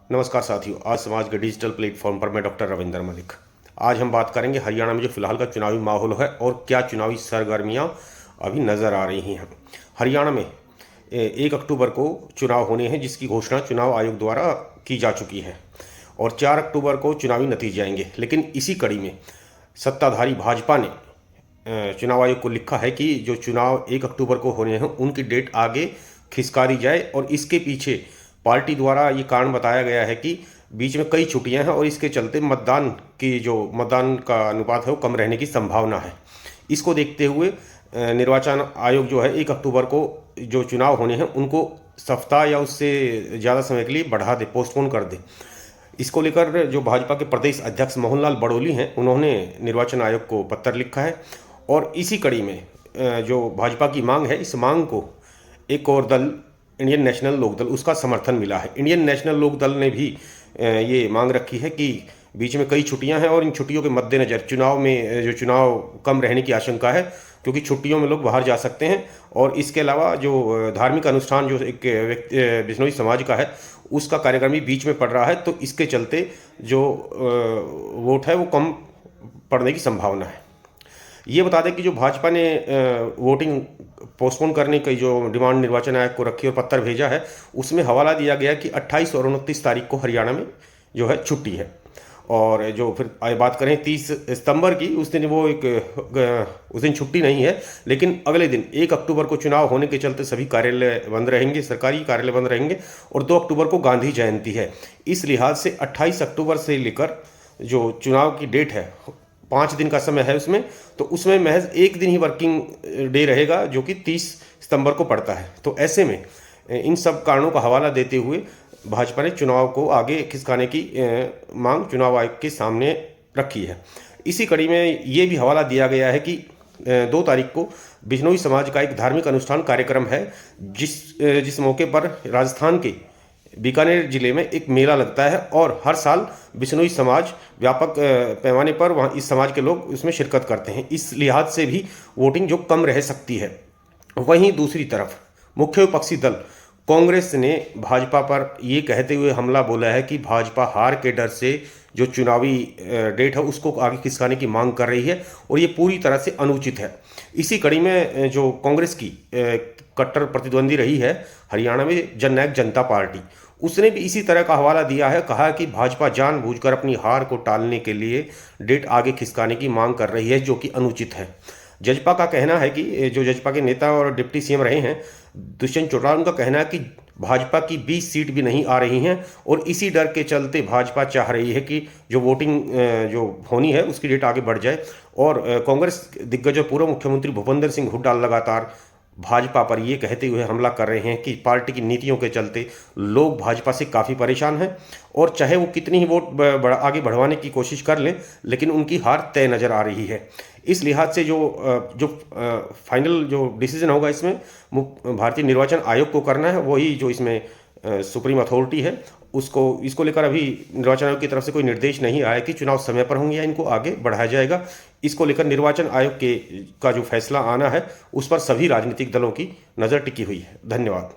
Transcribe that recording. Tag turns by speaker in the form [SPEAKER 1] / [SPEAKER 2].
[SPEAKER 1] नमस्कार साथियों, आज समाज के डिजिटल प्लेटफॉर्म पर मैं डॉक्टर रविंदर मलिक। आज हम बात करेंगे हरियाणा में जो फिलहाल का चुनावी माहौल है और क्या चुनावी सरगर्मियां अभी नज़र आ रही हैं। हरियाणा में 1 अक्टूबर को चुनाव होने हैं, जिसकी घोषणा चुनाव आयोग द्वारा की जा चुकी है और 4 अक्टूबर को चुनावी नतीजे आएंगे। लेकिन इसी कड़ी में सत्ताधारी भाजपा ने चुनाव आयोग को लिखा है कि जो चुनाव 1 अक्टूबर को होने हैं उनकी डेट आगे खिसका दी जाए। और इसके पीछे पार्टी द्वारा ये कारण बताया गया है कि बीच में कई छुट्टियां हैं और इसके चलते मतदान का अनुपात है वो कम रहने की संभावना है। इसको देखते हुए निर्वाचन आयोग जो है 1 अक्टूबर को जो चुनाव होने हैं उनको सप्ताह या उससे ज़्यादा समय के लिए बढ़ा दे, पोस्टपोन कर दे। इसको लेकर जो भाजपा के प्रदेश अध्यक्ष मोहनलाल बड़ोली हैं, उन्होंने निर्वाचन आयोग को पत्र लिखा है। और इसी कड़ी में जो भाजपा की मांग है, इस मांग को एक और दल इंडियन नेशनल लोकदल, उसका समर्थन मिला है। इंडियन नेशनल लोकदल ने भी ये मांग रखी है कि बीच में कई छुट्टियां हैं और इन छुट्टियों के मद्देनज़र चुनाव कम रहने की आशंका है, क्योंकि छुट्टियों में लोग बाहर जा सकते हैं। और इसके अलावा जो धार्मिक अनुष्ठान जो एक बिश्नोई समाज का है, उसका कार्यक्रम भी बीच में पड़ रहा है, तो इसके चलते जो वोट है वो कम पड़ने की संभावना है। ये बता दें कि जो भाजपा ने वोटिंग पोस्टपोन करने की जो डिमांड निर्वाचन आयोग को रखी और पत्र भेजा है, उसमें हवाला दिया गया कि 28 और 29 तारीख को हरियाणा में जो है छुट्टी है। और जो फिर आगे बात करें 30 सितंबर की, उस दिन उस दिन छुट्टी नहीं है, लेकिन अगले दिन 1 अक्टूबर को चुनाव होने के चलते सभी कार्यालय बंद रहेंगे, सरकारी कार्यालय बंद रहेंगे। और 2 अक्टूबर को गांधी जयंती है। इस लिहाज से 28 अक्टूबर से लेकर जो चुनाव की डेट है, 5 दिन का समय है उसमें, तो उसमें महज एक दिन ही वर्किंग डे रहेगा, जो कि 30 सितंबर को पड़ता है। तो ऐसे में इन सब कारणों का हवाला देते हुए भाजपा ने चुनाव को आगे खिसकाने की मांग चुनाव आयोग के सामने रखी है। इसी कड़ी में ये भी हवाला दिया गया है कि 2 तारीख को बिश्नोई समाज का एक धार्मिक अनुष्ठान कार्यक्रम है, जिस मौके पर राजस्थान के बीकानेर जिले में एक मेला लगता है और हर साल बिश्नोई समाज व्यापक पैमाने पर वहाँ इस समाज के लोग उसमें शिरकत करते हैं। इस लिहाज से भी वोटिंग जो कम रह सकती है। वहीं दूसरी तरफ मुख्य विपक्षी दल कांग्रेस ने भाजपा पर ये कहते हुए हमला बोला है कि भाजपा हार के डर से जो चुनावी डेट है उसको आगे खिसकाने की मांग कर रही है और ये पूरी तरह से अनुचित है। इसी कड़ी में जो कांग्रेस की कट्टर प्रतिद्वंदी रही है हरियाणा में, जननायक जनता पार्टी, उसने भी इसी तरह का हवाला दिया है। कहा कि भाजपा जानबूझकर अपनी हार को टालने के लिए डेट आगे खिसकाने की मांग कर रही है, जो कि अनुचित है। जजपा का कहना है कि जो जजपा के नेता और डिप्टी सीएम रहे हैं दुष्यंत चौटाला, उनका कहना है कि भाजपा की 20 सीट भी नहीं आ रही हैं और इसी डर के चलते भाजपा चाह रही है कि जो वोटिंग जो होनी है उसकी डेट आगे बढ़ जाए। और कांग्रेस दिग्गज और पूर्व मुख्यमंत्री भूपेंद्र सिंह हुड्डा लगातार भाजपा पर ये कहते हुए हमला कर रहे हैं कि पार्टी की नीतियों के चलते लोग भाजपा से काफ़ी परेशान हैं और चाहे वो कितनी ही वोट आगे बढ़वाने की कोशिश कर लें, लेकिन उनकी हार तय नज़र आ रही है। इस लिहाज से जो फाइनल जो डिसीजन होगा इसमें भारतीय निर्वाचन आयोग को करना है। वही जो इसमें सुप्रीम अथॉरिटी है इसको लेकर अभी निर्वाचन आयोग की तरफ से कोई निर्देश नहीं आया कि चुनाव समय पर होंगे या इनको आगे बढ़ाया जाएगा। इसको लेकर निर्वाचन आयोग का जो फैसला आना है उस पर सभी राजनीतिक दलों की नज़र टिकी हुई है। धन्यवाद।